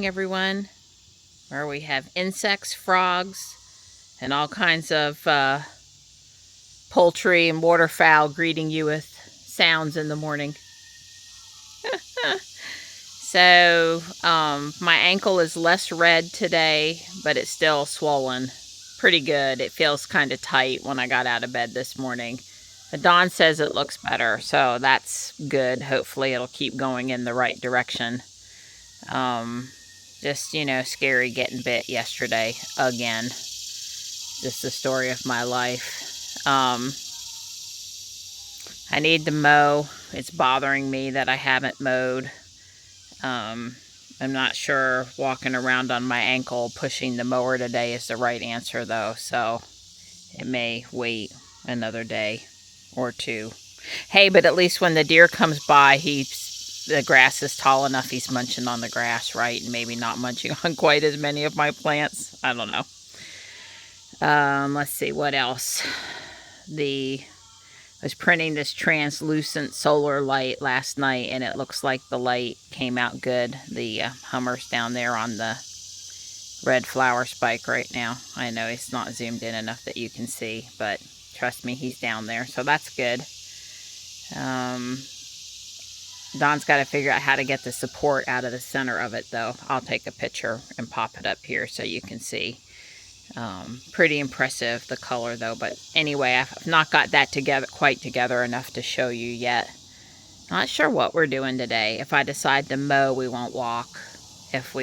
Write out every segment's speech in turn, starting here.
everyone, where we have insects, frogs, and all kinds of poultry and waterfowl greeting you with sounds in the morning. So my ankle is less red today, but it's still swollen pretty good. It feels kind of tight when I got out of bed this morning. But Dawn says it looks better, so that's good. Hopefully it'll keep going in the right direction. Just, you know, scary getting bit yesterday again. Just the story of my life. I need to mow. It's bothering me that I haven't mowed. I'm not sure walking around on my ankle pushing the mower today is the right answer though, so it may wait another day or two. Hey, but at least when the deer comes by, the grass is tall enough, he's munching on the grass, right? And maybe not munching on quite as many of my plants. I don't know. Let's see, what else? I was printing this translucent solar light last night, and it looks like the light came out good. The Hummer's down there on the red flower spike right now. I know it's not zoomed in enough that you can see, but trust me, he's down there, so that's good. Don's got to figure out how to get the support out of the center of it, though. I'll take a picture and pop it up here so you can see. Pretty impressive, the color, though. But anyway, I've not got that quite together enough to show you yet. Not sure what we're doing today. If I decide to mow, we won't walk. If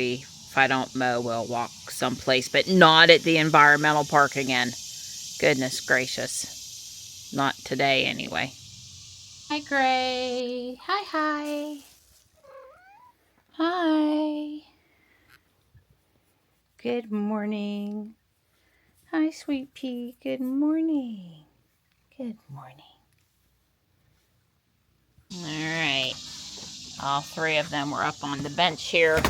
I don't mow, we'll walk someplace, but not at the environmental park again. Goodness gracious. Not today, anyway. Hi, Gray. Hi. Hi. Good morning. Hi, Sweet Pea. Good morning. Good morning. All right. All three of them were up on the bench here.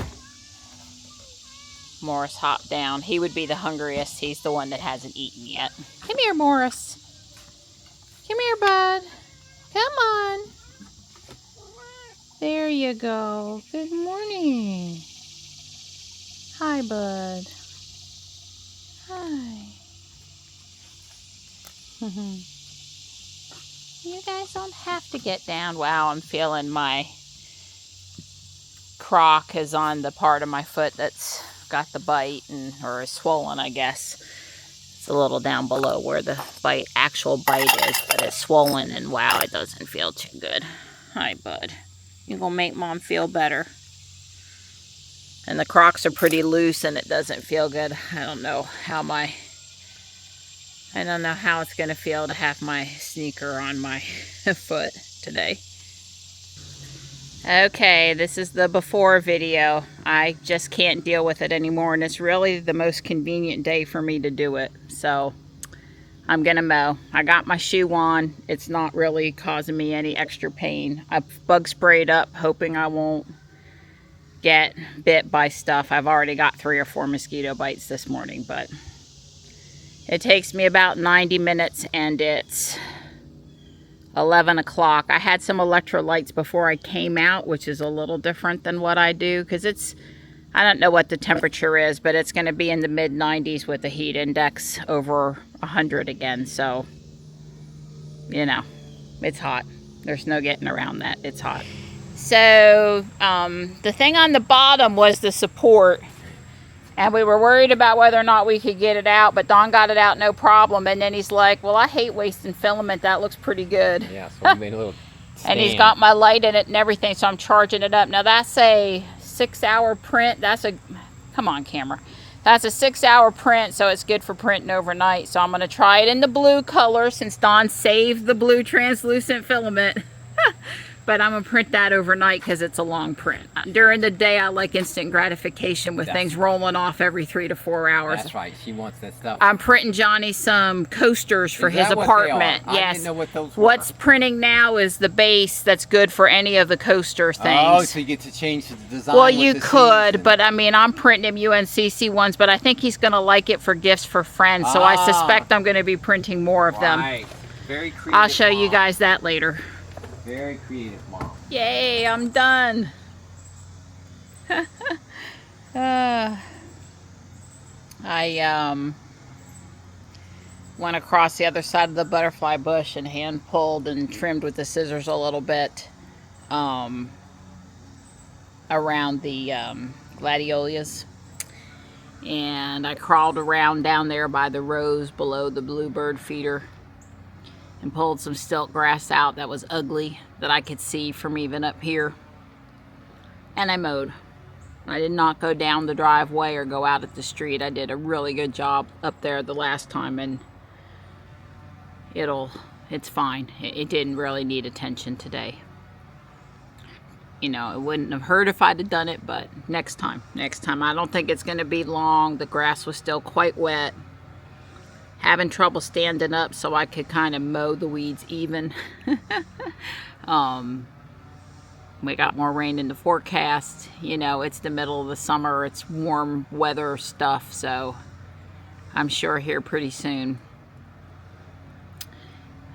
Morris hopped down. He would be the hungriest. He's the one that hasn't eaten yet. Come here, Morris. Come here, bud. Come on. There you go. Good morning. Hi, bud. Hi. You guys don't have to get down. Wow, I'm feeling my croc is on the part of my foot that's got the bite, or is swollen, I guess. It's a little down below where the actual bite is, but it's swollen, and wow, it doesn't feel too good. Hi, bud. You gonna make Mom feel better? And the Crocs are pretty loose, and it doesn't feel good. I don't know how it's gonna feel to have my sneaker on my foot today. Okay, this is the before video. I just can't deal with it anymore, and it's really the most convenient day for me to do it. So I'm gonna mow. I got my shoe on. It's not really causing me any extra pain. I've bug sprayed up, hoping I won't get bit by stuff. I've already got 3 or 4 mosquito bites this morning, but it takes me about 90 minutes, and it's 11 o'clock. I had some electrolytes before I came out, which is a little different than what I do, because I don't know what the temperature is, but it's going to be in the mid 90s with the heat index over 100 again. So, you know, it's hot. There's no getting around that. It's hot. So the thing on the bottom was the support, and we were worried about whether or not we could get it out, but Don got it out no problem. And then he's like, well, I hate wasting filament. That looks pretty good. Yeah, so we made a little stand. And he's got my light in it and everything, so I'm charging it up. Now that's a 6-hour print. Come on, camera. That's a 6-hour print, so it's good for printing overnight. So I'm going to try it in the blue color, since Don saved the blue translucent filament. But I'm going to print that overnight because it's a long print. During the day, I like instant gratification with things rolling off every 3 to 4 hours. That's right. She wants that stuff. I'm printing Johnny some coasters for his apartment. Yes. I didn't know what those were. What's printing now is the base that's good for any of the coaster things. Oh, so you get to change the design. Well, you could, but I mean, I'm printing him UNCC ones, but I think he's going to like it for gifts for friends. So I suspect I'm going to be printing more of them. Right. Very creative. I'll show you guys that later. Very creative, Mom. Yay, I'm done. I went across the other side of the butterfly bush and hand pulled and trimmed with the scissors a little bit around the gladiolus. And I crawled around down there by the rows below the bluebird feeder and pulled some stilt grass out that was ugly that I could see from even up here. And I mowed. I did not go down the driveway or go out at the street. I did a really good job up there the last time, and it's fine. It didn't really need attention today. You know, it wouldn't have hurt if I'd have done it, but next time. I don't think it's going to be long. The grass was still quite wet. Having trouble standing up so I could kind of mow the weeds even. We got more rain in the forecast. You know, it's the middle of the summer. It's warm weather stuff, so I'm sure here pretty soon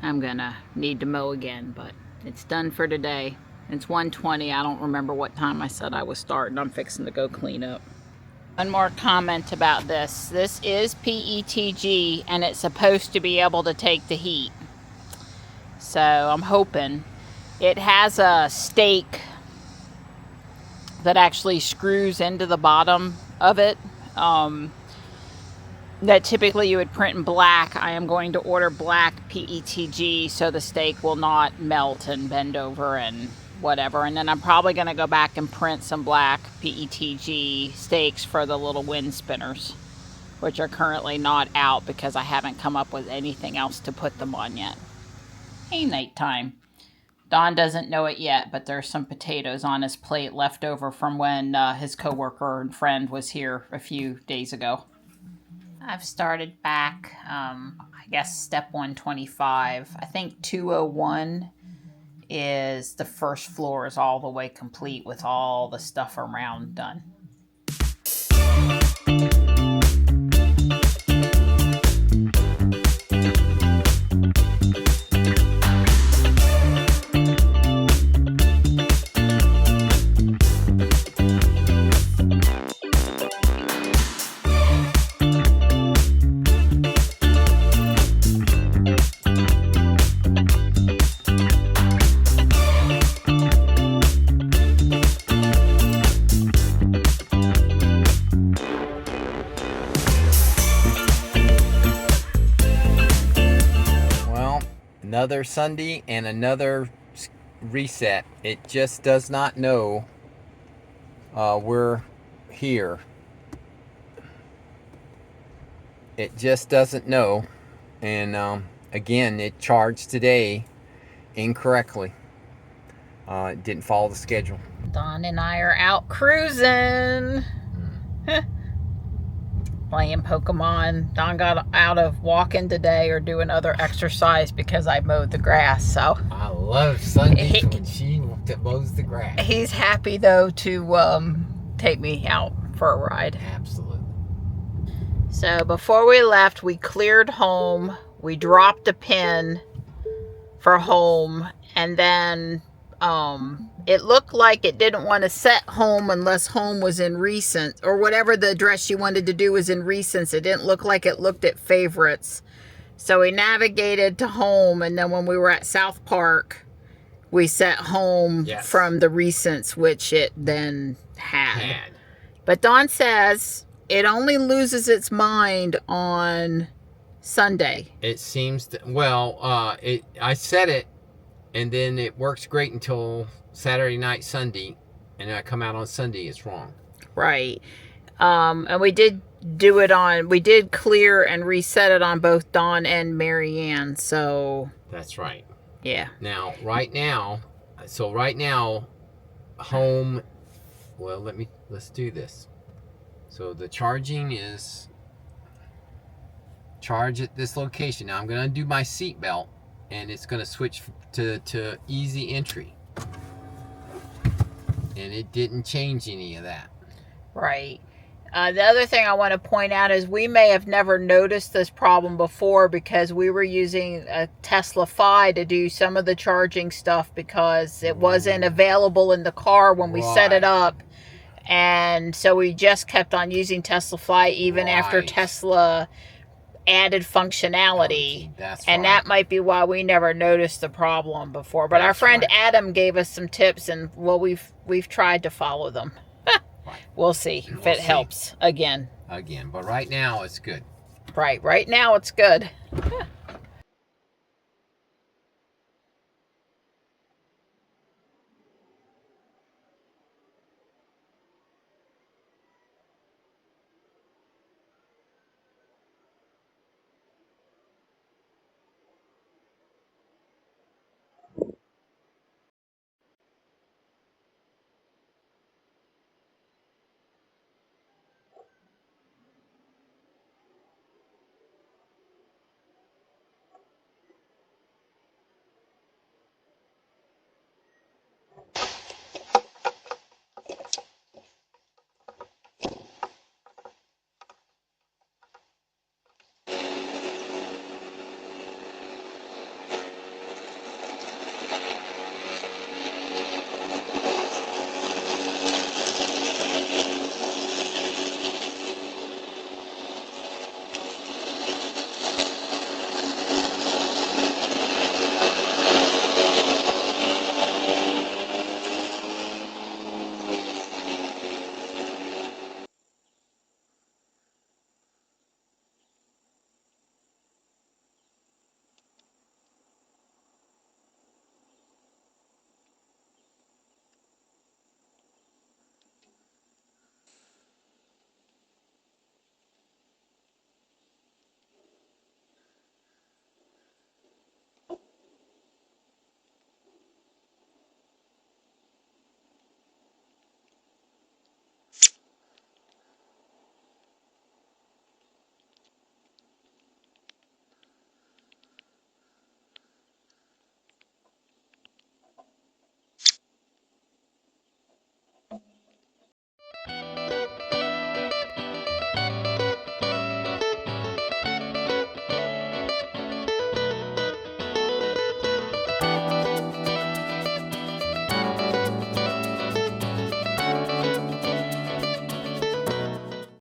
I'm gonna need to mow again, but it's done for today. It's 1:20. I don't remember what time I said I was starting. I'm fixing to go clean up. One more comment about this. This is PETG, and it's supposed to be able to take the heat. So I'm hoping. It has a stake that actually screws into the bottom of it. That typically you would print in black. I am going to order black PETG so the stake will not melt and bend over and whatever. And then I'm probably going to go back and print some black PETG stakes for the little wind spinners, which are currently not out because I haven't come up with anything else to put them on yet. Hey, nighttime. Don doesn't know it yet, but there's some potatoes on his plate left over from when his coworker and friend was here a few days ago. I've started back, I guess, step 125. I think 201 is the first floor is all the way complete with all the stuff around done. Another Sunday and another reset. It just does not know we're here. It just doesn't know. And again, it charged today incorrectly. It didn't follow the schedule. Don and I are out cruising. Playing Pokemon. Don got out of walking today or doing other exercise because I mowed the grass. So I love Sundays when she mows the grass. He's happy though to take me out for a ride. Absolutely. So before we left, we cleared home. We dropped a pin for home, and then it looked like it didn't want to set home unless home was in recent, or whatever the address she wanted to do was in recents. It didn't look like it looked at favorites. So we navigated to home, and then when we were at South Park, we set home from the recents, which it then had. But Dawn says it only loses its mind on Sunday. It seems to, well, I set it, and then it works great until Saturday night, Sunday, and then I come out on Sunday, it's wrong. Right. And we did do it on, we did clear and reset it on both Dawn and Marianne, so. That's right. Yeah. Now, right now, home, well, let's do this. So the charging is charge at this location. Now I'm going to undo my seat belt, and it's going to switch to easy entry. And it didn't change any of that. Right. The other thing I want to point out is we may have never noticed this problem before because we were using a Tesla Fi to do some of the charging stuff because it wasn't available in the car when we set it up. And so we just kept on using Tesla Fly even after Right. Tesla added functionality. That's and right. that might be why we never noticed the problem before. But our That's friend right. Adam gave us some tips, and well, we've tried to follow them. Right. We'll see if We'll it see. helps again. But right now it's good. Right now it's good.